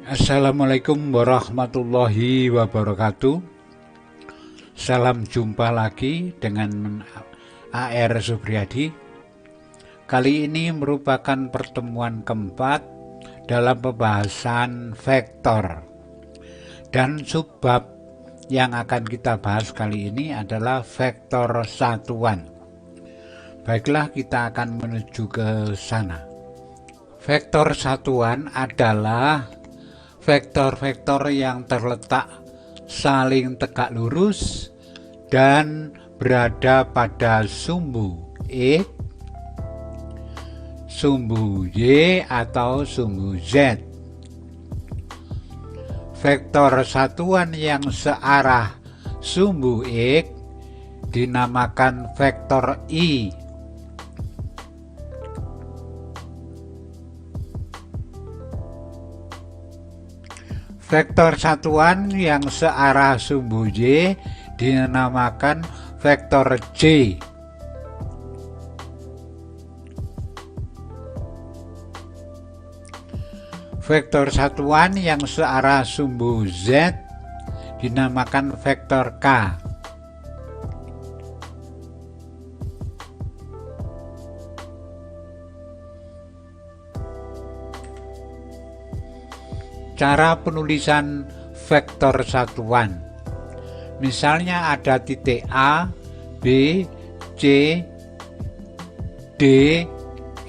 Assalamualaikum warahmatullahi wabarakatuh. Salam jumpa lagi dengan AR Supriyadi. Kali ini merupakan pertemuan keempat dalam pembahasan vektor. Dan subbab yang akan kita bahas kali ini adalah vektor satuan. Baiklah, kita akan menuju ke sana. Vektor satuan adalah vektor-vektor yang terletak saling tegak lurus dan berada pada sumbu X, sumbu Y atau sumbu Z. Vektor satuan yang searah sumbu X dinamakan vektor I. Vektor satuan yang searah sumbu Y dinamakan vektor J. Vektor satuan yang searah sumbu Z dinamakan vektor K. Cara penulisan vektor satuan. Misalnya ada titik A, B, C, D,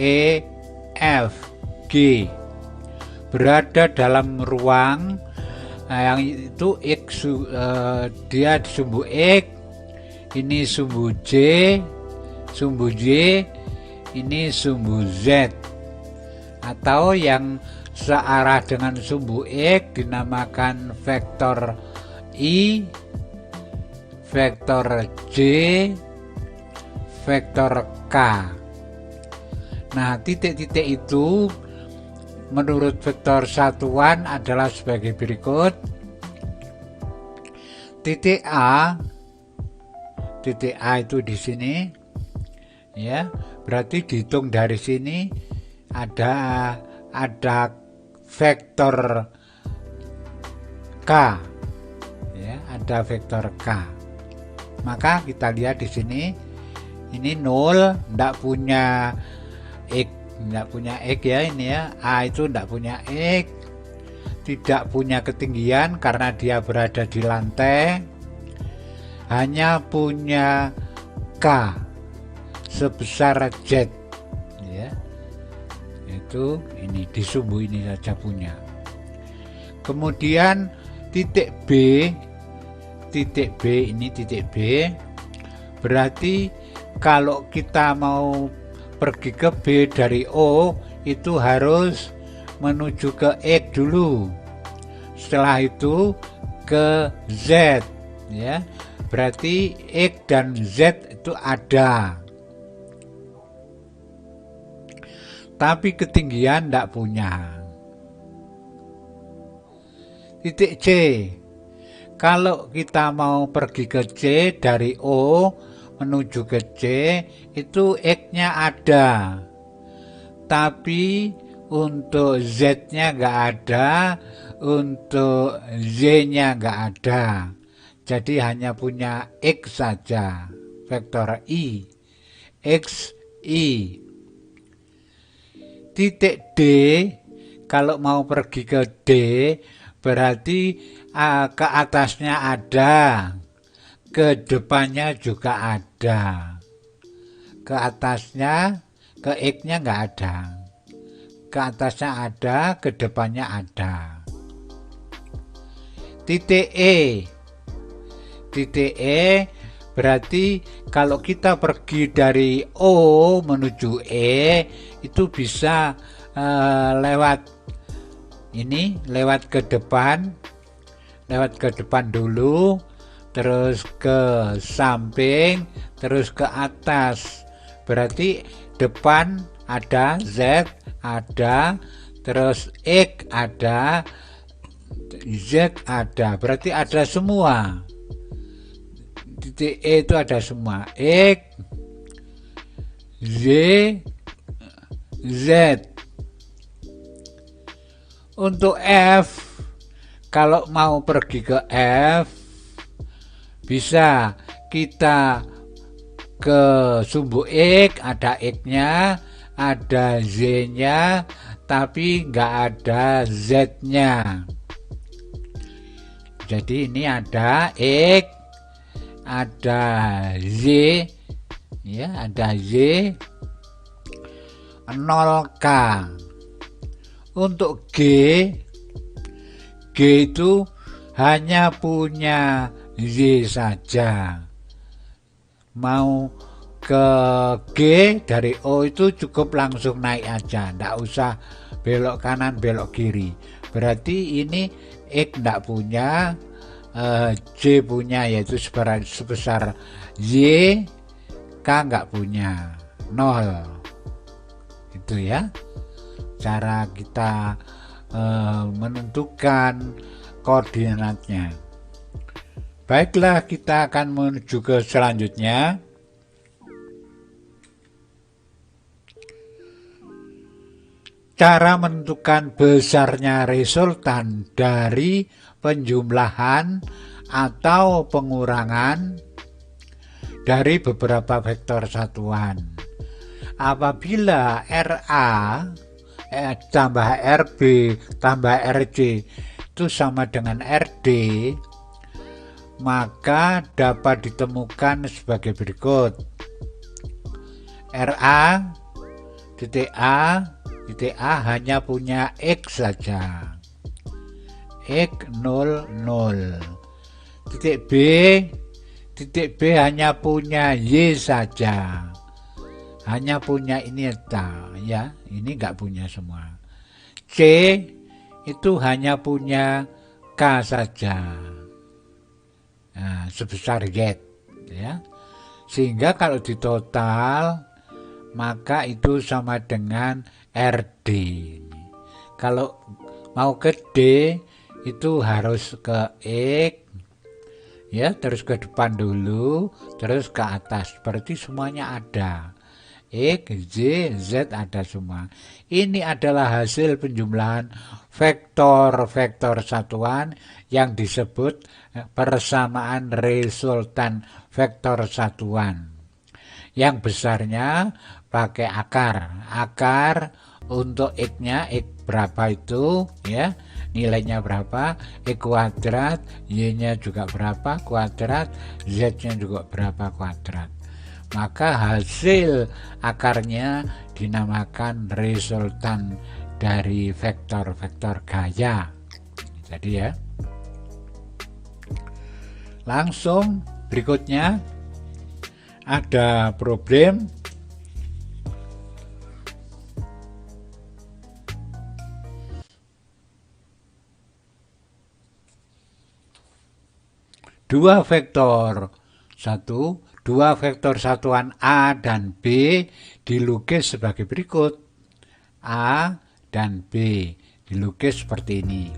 E, F, G. Berada dalam ruang yang itu X, dia di sumbu X, ini sumbu J, sumbu Y, ini sumbu Z. Atau yang searah dengan sumbu X dinamakan vektor I, vektor J, vektor K. Nah, titik-titik itu menurut vektor satuan adalah sebagai berikut. Titik A itu di sini, ya. Berarti dihitung dari sini ada vektor K, ya, ada vektor K. Maka kita lihat di sini, ini 0, tidak punya X, ya, ini ya. A itu tidak punya X, tidak punya ketinggian karena dia berada di lantai, hanya punya K sebesar Z, ya. Itu ini di sumbu ini saja punya. Kemudian titik B ini titik B, berarti kalau kita mau pergi ke B dari O itu harus menuju ke X dulu, setelah itu ke Z, ya. Berarti X dan Z itu ada, tapi ketinggian tidak punya. Titik C, kalau kita mau pergi ke C dari O menuju ke C itu X-nya ada, tapi untuk Z-nya nggak ada, untuk Y-nya nggak ada. Jadi hanya punya X saja, vektor I, X, I. Titik D, kalau mau pergi ke D berarti ke atasnya ada, ke depannya juga ada. Ke atasnya, ke X-nya nggak ada, ke atasnya ada, ke depannya ada. Titik E berarti kalau kita pergi dari O menuju E itu bisa lewat ke depan dulu, terus ke samping, terus ke atas. Berarti depan ada, Z ada, terus X ada, Z ada, berarti ada semua. Titik E itu ada semua, X, Y, Z. Untuk F, kalau mau pergi ke F, bisa kita ke sumbu X, ada X-nya, ada Z-nya, tapi nggak ada Z-nya. Jadi ini ada X, ada Z, ya, ada Z, 0K. Untuk G itu hanya punya Y saja. Mau ke G dari O itu cukup langsung naik aja, nggak usah belok kanan belok kiri. Berarti ini X nggak punya, J punya, yaitu sebesar Y, K nggak punya, 0. Itu ya cara kita menentukan koordinatnya. Baiklah, kita akan menuju ke selanjutnya. Cara menentukan besarnya resultan dari penjumlahan atau pengurangan dari beberapa vektor satuan. Apabila RA tambah RB tambah RC itu sama dengan RD, maka dapat ditemukan sebagai berikut. RA titik A hanya punya X saja, X 0, 0. Titik B hanya punya Y saja, hanya punya ini ya, ini nggak punya semua. C itu hanya punya K saja, nah, sebesar Z ya. Sehingga kalau ditotal maka itu sama dengan RD. Kalau mau ke D itu harus ke X ya, terus ke depan dulu, terus ke atas. Berarti semuanya ada. X, Y, Z ada semua. Ini adalah hasil penjumlahan vektor-vektor satuan yang disebut persamaan resultan vektor satuan. Yang besarnya pakai akar. Akar untuk X-nya, X berapa itu ya, nilainya berapa, X kuadrat, Y-nya juga berapa kuadrat, Z-nya juga berapa kuadrat. Maka hasil akarnya dinamakan resultan dari vektor-vektor gaya. Jadi ya, langsung berikutnya ada problem dua vektor satuan A dan B dilukis sebagai berikut. A dan B dilukis seperti ini.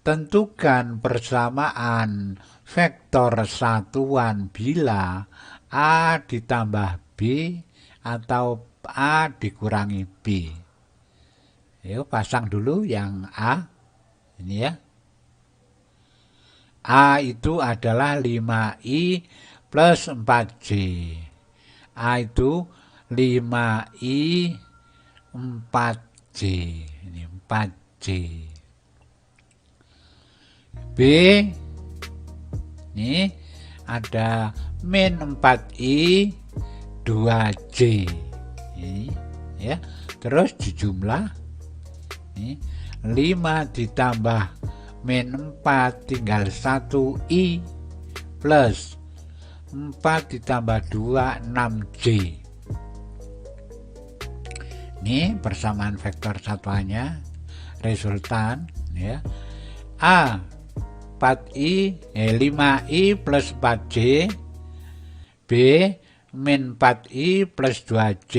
Tentukan persamaan vektor satuan bila A ditambah B atau A dikurangi B. Yuk pasang dulu yang A ini ya. A itu adalah 5I plus 4J. A itu 5I 4J. Ini 4J. B ini ada min 4I 2J. Ini ya. Terus dijumlah. Ini 5 ditambah min 4 tinggal 1I plus 4 ditambah 2 6J. Ini persamaan vektor satuannya, resultan ya. A 5I plus 4J, B min 4I plus 2J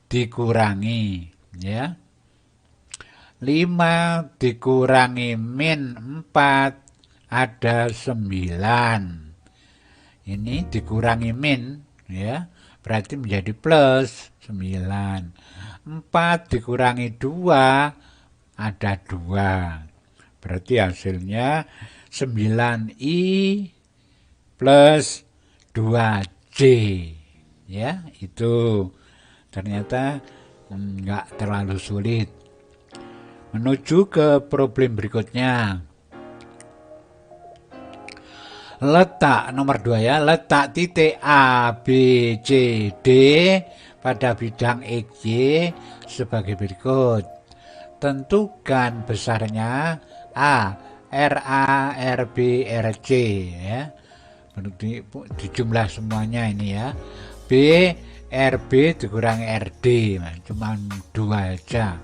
dikurangi ya. 5 dikurangi min 4 ada 9. Ini dikurangi min ya, berarti menjadi plus 9. 4 dikurangi 2 ada 2. Berarti hasilnya 9I plus 2J. Ya, itu ternyata nggak terlalu sulit. Menuju ke problem berikutnya. Letak nomor 2 ya, letak titik A, B, C, D pada bidang XY sebagai berikut. Tentukan besarnya A, RA, RB, RC ya. Dijumlah semuanya ini ya. B, RB dikurangi RD, cuma 2 aja.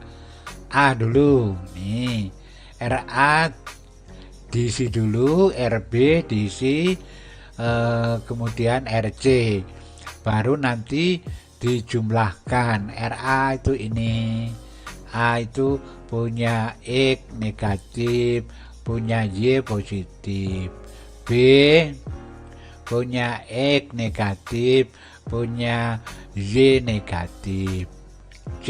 A dulu, nih RA diisi dulu, RB diisi, kemudian RC, baru nanti dijumlahkan. RA itu ini, A itu punya X negatif, punya Y positif, B punya X negatif, punya Y negatif, C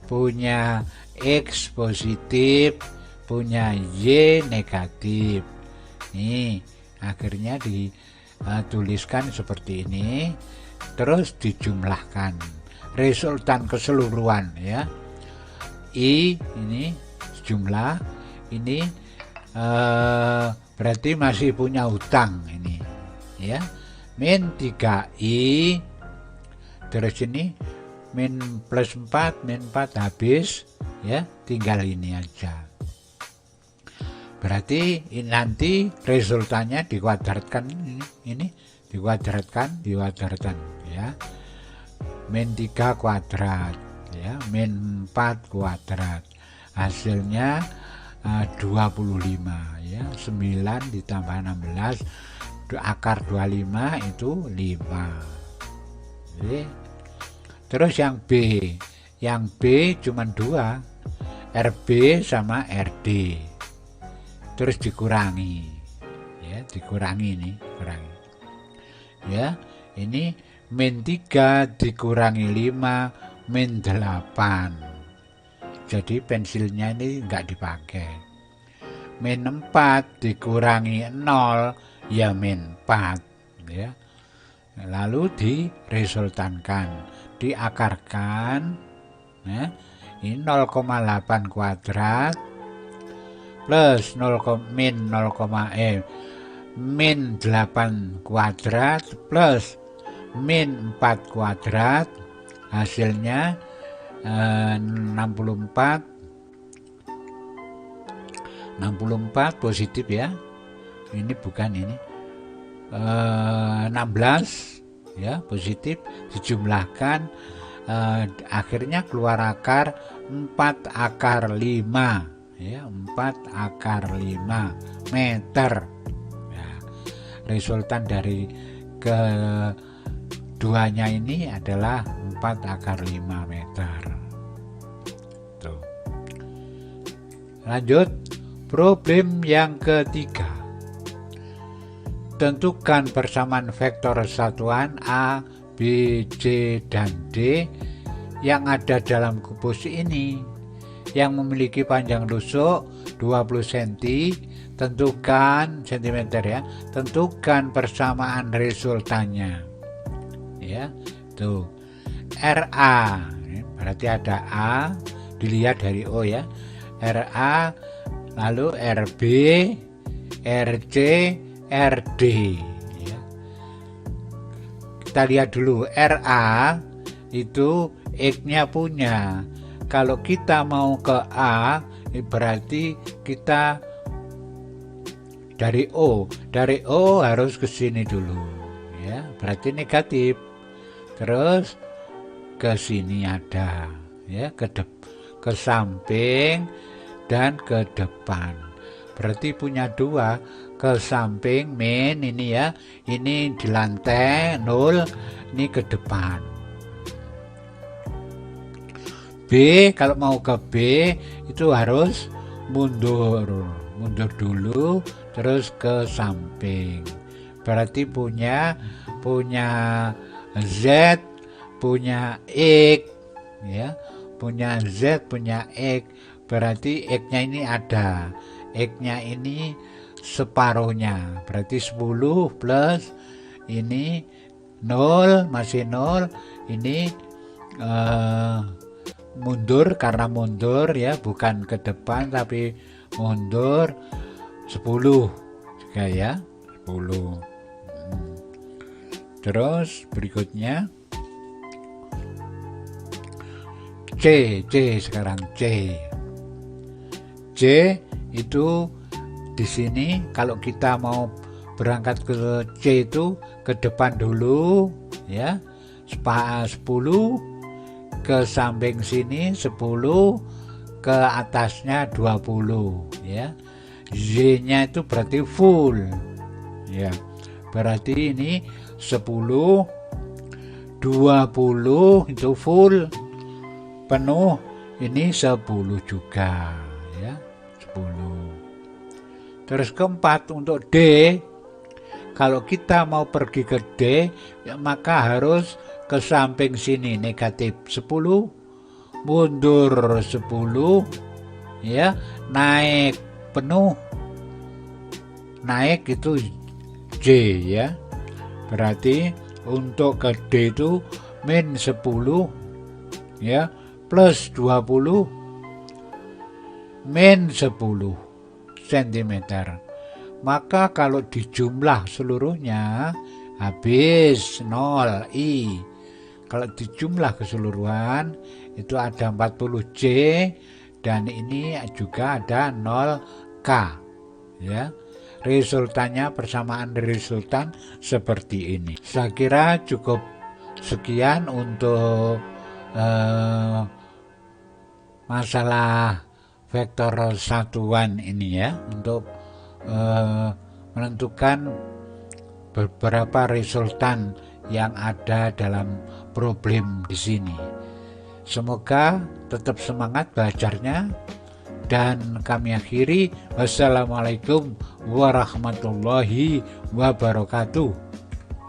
punya X positif, punya Y negatif. Nih, akhirnya dituliskan seperti ini, terus dijumlahkan. Resultan keseluruhan ya. I ini jumlah, ini berarti masih punya hutang ini ya. Min 3I, terus ini min plus 4, min 4 habis ya, tinggal ini aja. Berarti ini nanti resultannya dikuadratkan, ini dikuadratkan ya. Min 3 kuadrat ya, min 4 kuadrat. Hasilnya 25 ya. 9 ditambah 16 akar 25 itu 5. Jadi, terus yang B. Yang B cuma 2. RB sama RD. Terus dikurangi. Ya, dikurangi ini, kurangi. Ya, ini min 3 dikurangi 5, min 8. Jadi pensilnya ini enggak dipakai. Min 4 dikurangi 0, ya min 4 ya. Lalu diresultankan, diakarkan ya. Ini 0,8 kuadrat plus min 8 kuadrat plus min 4 kuadrat, hasilnya 64 positif ya. Ini bukan ini 16 ya, positif, dijumlahkan, akhirnya keluar akar 4 akar 5 ya, 4 akar 5 meter ya. Resultan dari keduanya ini adalah 4 akar 5 meter. Tuh. Lanjut, problem yang ketiga. Tentukan persamaan vektor satuan A, B, C, dan D yang ada dalam kubus ini, yang memiliki panjang tusuk 20 cm. Tentukan cm ya. Tentukan persamaan resultannya. Ya, tuh. RA berarti ada A, dilihat dari O ya. RA, lalu RB, RC, RD ya. Kita lihat dulu, RA itu X-nya punya. Kalau kita mau ke A, berarti kita dari O harus ke sini dulu ya, berarti negatif. Terus ke sini ada ya, ke samping dan ke depan. Berarti punya 2, ke samping min ini ya, ini di lantai 0, ini ke depan. B, kalau mau ke B itu harus mundur dulu, terus ke samping. Berarti punya Z, punya X ya, punya Z, punya X, berarti X-nya ini ada. X-nya ini separuhnya, berarti 10 plus ini 0, masih 0. Ini mundur karena mundur ya, bukan ke depan tapi mundur 10 juga ya, 10. Terus berikutnya C sekarang C itu di sini kalau kita mau berangkat ke C itu ke depan dulu ya, 10 ke samping sini 10, ke atasnya 20 ya. Z-nya itu berarti full ya, berarti ini 10, 20 itu full penuh, ini 10 juga ya, 10. Terus keempat untuk D, kalau kita mau pergi ke D ya, maka harus ke samping sini negatif 10, mundur 10 ya, naik penuh, naik itu J ya. Berarti untuk ke D itu min 10 ya, plus 20 min 10 cm. Maka kalau dijumlah seluruhnya habis 0 I. Kalau dijumlah keseluruhan itu ada 40 J dan ini juga ada 0 K ya. Resultannya, persamaan resultan seperti ini. Saya kira cukup sekian untuk masalah vektor satuan ini ya, untuk menentukan beberapa resultan yang ada dalam problem di sini. Semoga tetap semangat belajarnya, dan kami akhiri. Wassalamualaikum warahmatullahi wabarakatuh.